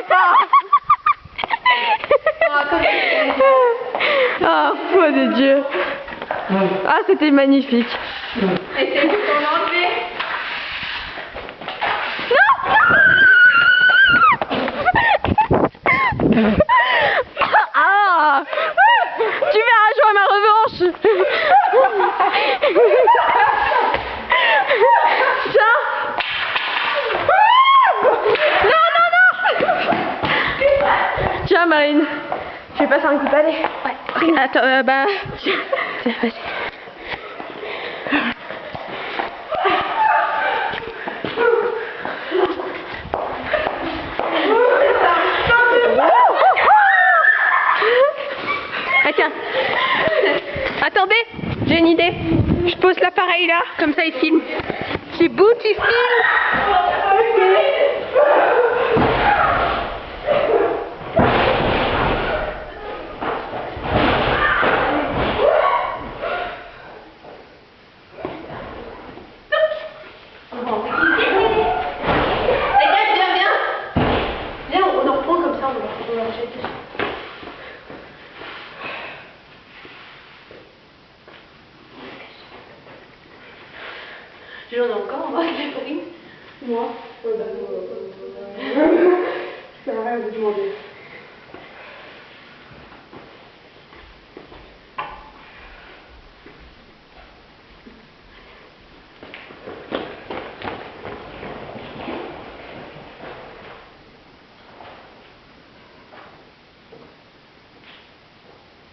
pas. Ah, foi de Dieu. Ah, c'était magnifique. Essayez de t'en enlever. Ah, tu verras, jouer ma revanche. Tiens. Non, non, non. Tiens, Marine, je vais passer un coup de balai. Ouais. Attends, bah... Tiens, vas-y. Ah, tiens. Attendez, j'ai une idée. Je pose l'appareil là, comme ça il filme. C'est beau, tu filmes. Viens, on en reprend comme ça, on va jeter. J'en ai encore, on va se les prises. Moi? Ouais, bah, ça sert à rien de vous demander.